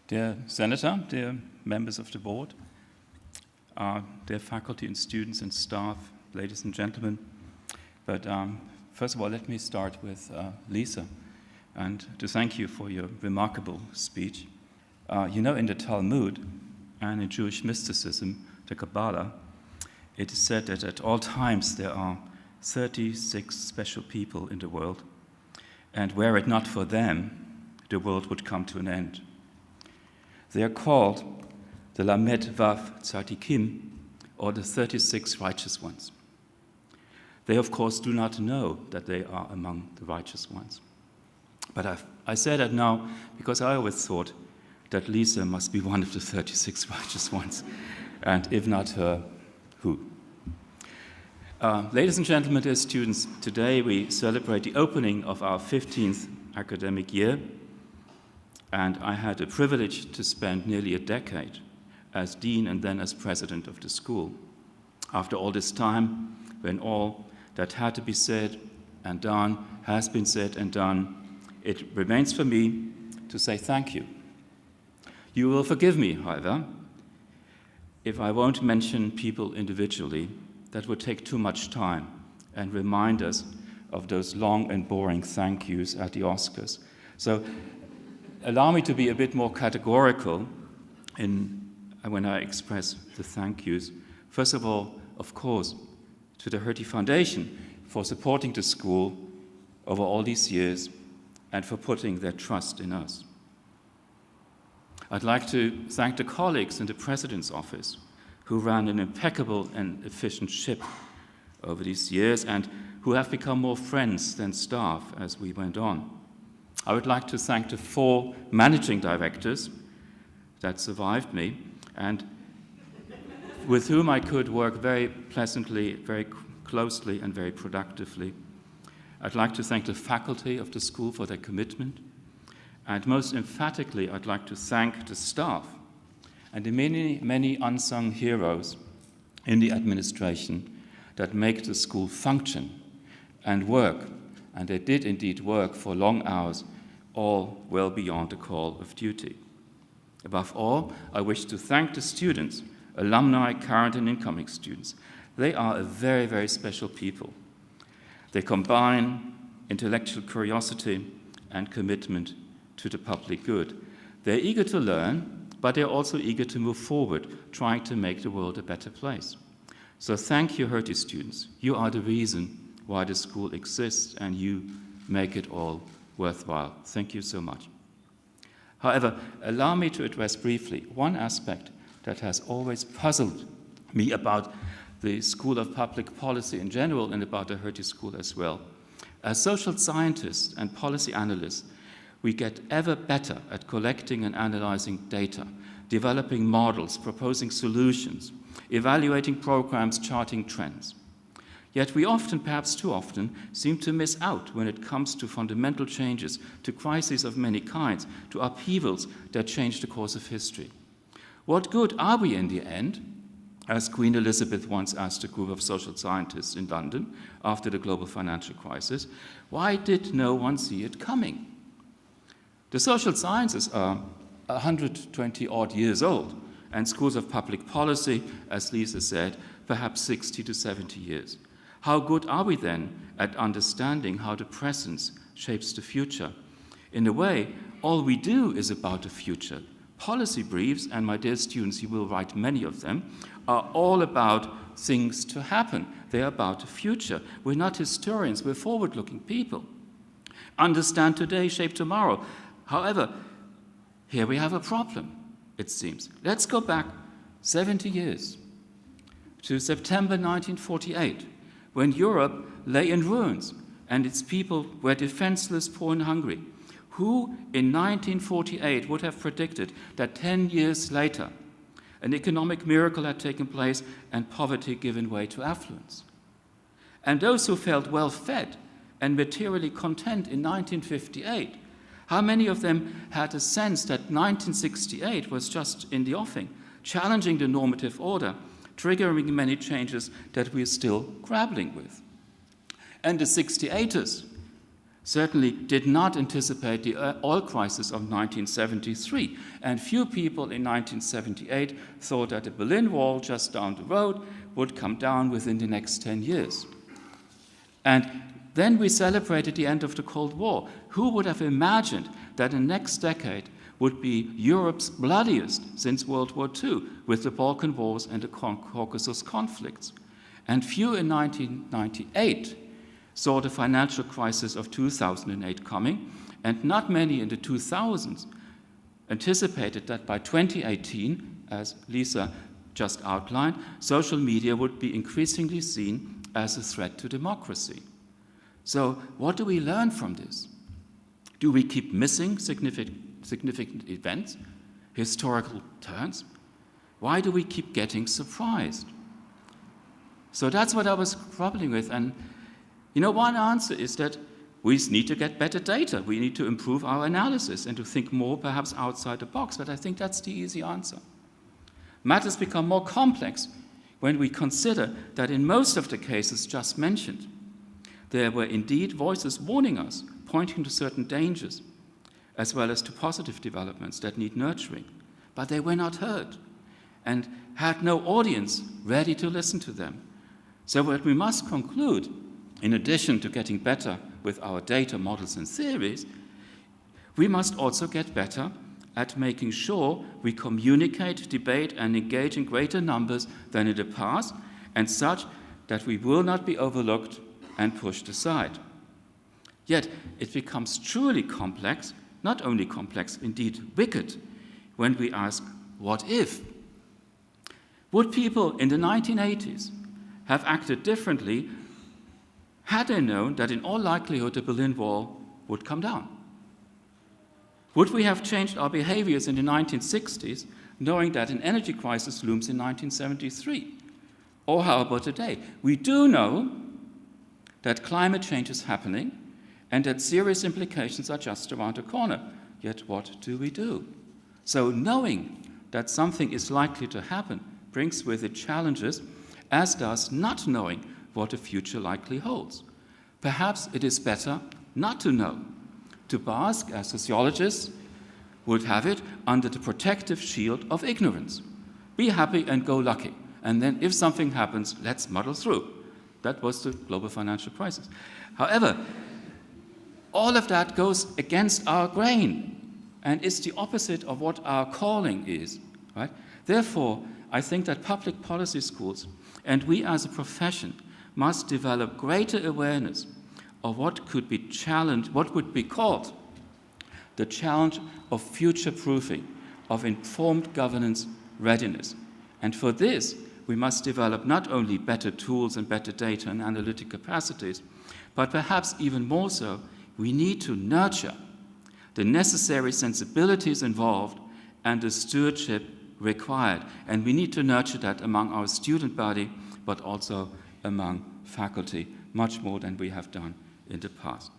Dear Senator, dear members of the board, dear faculty and students and staff, ladies and gentlemen. But first of all, let me start with Lisa, and to thank you for your remarkable speech. You know, in the Talmud and in Jewish mysticism, the Kabbalah, it is said that at all times there are 36 special people in the world, and were it not for them, the world would come to an end. They are called the Lamed Vav Tzadikim, or the 36 righteous ones. They, of course, do not know that they are among the righteous ones. But I say that now because I always thought that Lisa must be one of the 36 righteous ones, and if not her, who? Ladies and gentlemen, dear students, today we celebrate the opening of our 15th academic year, and I had the privilege to spend nearly a decade as dean and then as president of the school. After all this time, when all that had to be said and done has been said and done, it remains for me to say thank you. You will forgive me, however, if I won't mention people individually. That would take too much time and remind us of those long and boring thank yous at the Oscars. So allow me to be a bit more categorical when I express the thank yous. First of all, of course, to the Hertie Foundation for supporting the school over all these years and for putting their trust in us. I'd like to thank the colleagues in the President's office who ran an impeccable and efficient ship over these years and who have become more friends than staff as we went on. I would like to thank the 4 managing directors that survived me and with whom I could work very pleasantly, very closely, and very productively. I'd like to thank the faculty of the school for their commitment, and most emphatically, I'd like to thank the staff and the many, many unsung heroes in the administration that make the school function and work, and they did indeed work for long hours, all well beyond the call of duty. Above all, I wish to thank the students, alumni, current and incoming students. They are a very, very special people. They combine intellectual curiosity and commitment to the public good. They're eager to learn, but they're also eager to move forward, trying to make the world a better place. So thank you, Hertie students. You are the reason why the school exists, and you make it all worthwhile. Thank you so much. However, allow me to address briefly one aspect that has always puzzled me about the School of Public Policy in general and about the Hertie School as well. As social scientists and policy analysts, we get ever better at collecting and analyzing data, developing models, proposing solutions, evaluating programs, charting trends. Yet we often, perhaps too often, seem to miss out when it comes to fundamental changes, to crises of many kinds, to upheavals that change the course of history. What good are we in the end? As Queen Elizabeth once asked a group of social scientists in London after the global financial crisis, why did no one see it coming? The social sciences are 120-odd years old, and schools of public policy, as Lisa said, perhaps 60 to 70 years. How good are we then at understanding how the present shapes the future? In a way, all we do is about the future. Policy briefs, and my dear students, you will write many of them, are all about things to happen. They are about the future. We're not historians, we're forward-looking people. Understand today, shape tomorrow. However, here we have a problem, it seems. Let's go back 70 years to September 1948, when Europe lay in ruins and its people were defenseless, poor and hungry. Who in 1948 would have predicted that 10 years later an economic miracle had taken place and poverty given way to affluence? And those who felt well-fed and materially content in 1958, how many of them had a sense that 1968 was just in the offing, challenging the normative order, triggering many changes that we're still grappling with? And the 68ers certainly did not anticipate the oil crisis of 1973, and few people in 1978 thought that the Berlin Wall just down the road would come down within the next 10 years. And then we celebrated the end of the Cold War. Who would have imagined that the next decade would be Europe's bloodiest since World War II, with the Balkan Wars and the Caucasus conflicts? And few in 1998 saw the financial crisis of 2008 coming, and not many in the 2000s anticipated that by 2018, as Lisa just outlined, social media would be increasingly seen as a threat to democracy. So what do we learn from this? Do we keep missing significant events, historical turns? Why do we keep getting surprised? So that's what I was grappling with. And one answer is that we need to get better data. We need to improve our analysis and to think more perhaps outside the box. But I think that's the easy answer. Matters become more complex when we consider that in most of the cases just mentioned, there were indeed voices warning us, pointing to certain dangers, as well as to positive developments that need nurturing. But they were not heard and had no audience ready to listen to them. So what we must conclude, in addition to getting better with our data models and theories, we must also get better at making sure we communicate, debate, and engage in greater numbers than in the past, and such that we will not be overlooked and pushed aside. Yet it becomes truly complex, not only complex, indeed wicked, when we ask, what if? Would people in the 1980s have acted differently had they known that in all likelihood the Berlin Wall would come down? Would we have changed our behaviors in the 1960s, knowing that an energy crisis looms in 1973? Or how about today? We do know that climate change is happening and that serious implications are just around the corner. Yet what do we do? So knowing that something is likely to happen brings with it challenges, as does not knowing what the future likely holds. Perhaps it is better not to know, to bask, as sociologists would have it, under the protective shield of ignorance. Be happy and go lucky. And then if something happens, let's muddle through. That was the global financial crisis. However, all of that goes against our grain and is the opposite of what our calling is. Right? Therefore, I think that public policy schools and we as a profession must develop greater awareness of what could be challenged, what would be called the challenge of future-proofing, of informed governance readiness. And for this, we must develop not only better tools and better data and analytic capacities, but perhaps even more so, we need to nurture the necessary sensibilities involved and the stewardship required. And we need to nurture that among our student body, but also among faculty, much more than we have done in the past.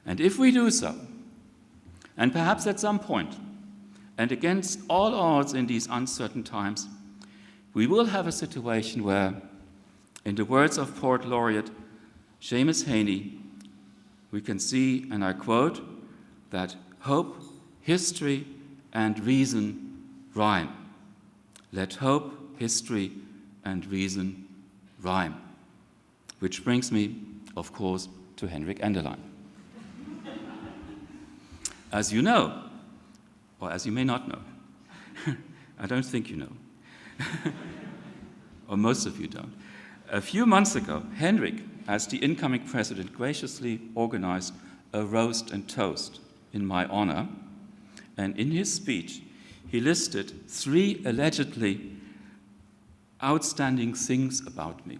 And if we do so, and perhaps at some point, and against all odds in these uncertain times, we will have a situation where, in the words of Poet Laureate Seamus Heaney, we can see, and I quote, that hope, history, and reason rhyme. Let hope, history, and reason rhyme. Which brings me, of course, to Henrik Enderlein. As you know, or as you may not know, I don't think you know, or most of you don't. A few months ago, Henrik, as the incoming president, graciously organized a roast and toast in my honor, and in his speech, he listed 3 allegedly outstanding things about me,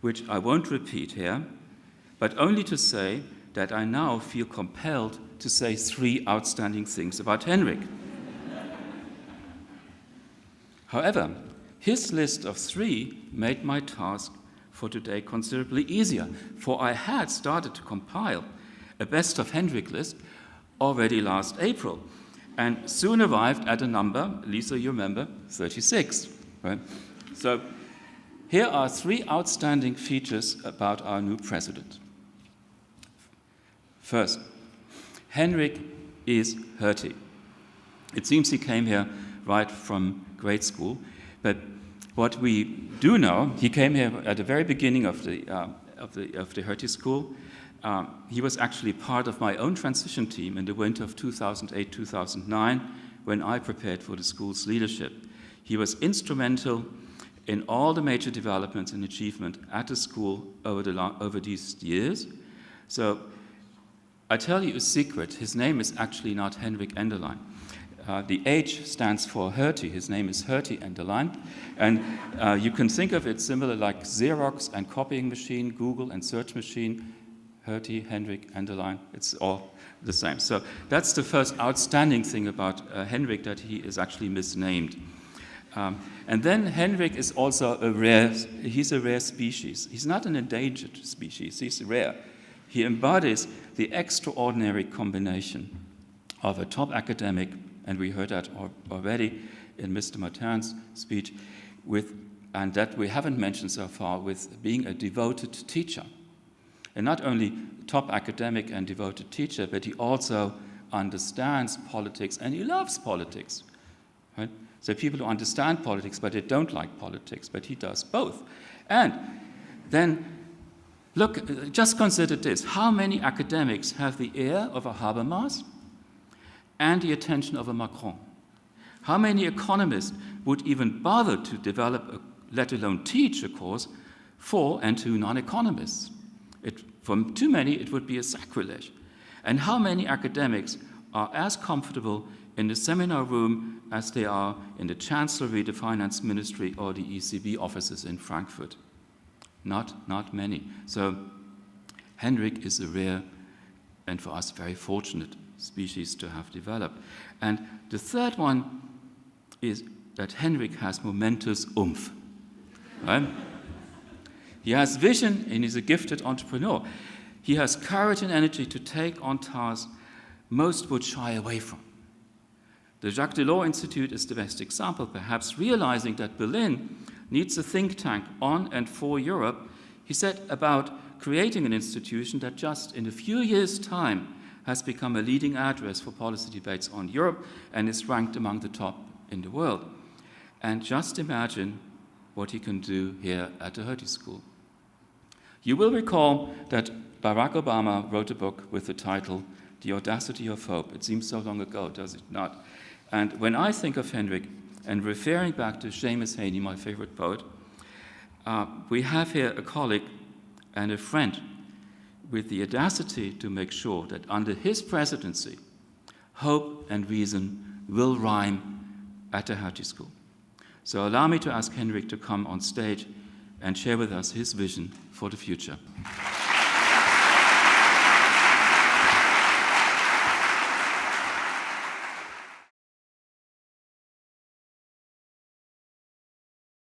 which I won't repeat here, but only to say that I now feel compelled to say 3 outstanding things about Henrik. However, his list of 3 made my task for today considerably easier, for I had started to compile a best of Henrik list already last April, and soon arrived at a number, Lisa, you remember, 36. Right? So here are 3 outstanding features about our new president. First, Henrik is Hertie. It seems he came here right from grade school, but what we do know, he came here at the very beginning of the Hertie School. He was actually part of my own transition team in the winter of 2008-2009 when I prepared for the school's leadership. He was instrumental in all the major developments and achievement at the school over these years. So I tell you a secret, his name is actually not Henrik Enderlein. The H stands for Hertie. His name is Hertie Enderlein. And you can think of it similar like Xerox and copying machine, Google and search machine, Hertie, Henrik Enderlein. It's all the same. So that's the first outstanding thing about Henrik, that he is actually misnamed. And then Henrik is also he's a rare species. He's not an endangered species, he's rare. He embodies the extraordinary combination of a top academic, and we heard that already in Mr. Martin's speech, and that we haven't mentioned so far, with being a devoted teacher. And not only top academic and devoted teacher, but he also understands politics, and he loves politics. Right? So people who understand politics, but they don't like politics, but he does both. And then, look, just consider this. How many academics have the ear of a Habermas and the attention of a Macron? How many economists would even bother to develop, let alone teach a course for and to non-economists? For too many, it would be a sacrilege. And how many academics are as comfortable in the seminar room as they are in the Chancellery, the Finance Ministry, or the ECB offices in Frankfurt? Not many. So Henrik is a rare, and for us very fortunate, species to have developed. And the third one is that Henrik has momentous oomph. Right? He has vision, and he's a gifted entrepreneur. He has courage and energy to take on tasks most would shy away from. The Jacques Delors Institute is the best example. Perhaps realizing that Berlin needs a think tank on and for Europe, he set about creating an institution that just in a few years' time has become a leading address for policy debates on Europe and is ranked among the top in the world. And just imagine what he can do here at the Hertie School. You will recall that Barack Obama wrote a book with the title, The Audacity of Hope. It seems so long ago, does it not? And when I think of Henrik, and referring back to Seamus Heaney, my favorite poet, we have here a colleague and a friend with the audacity to make sure that under his presidency, hope and reason will rhyme at the Hertie School. So allow me to ask Henrik to come on stage and share with us his vision for the future.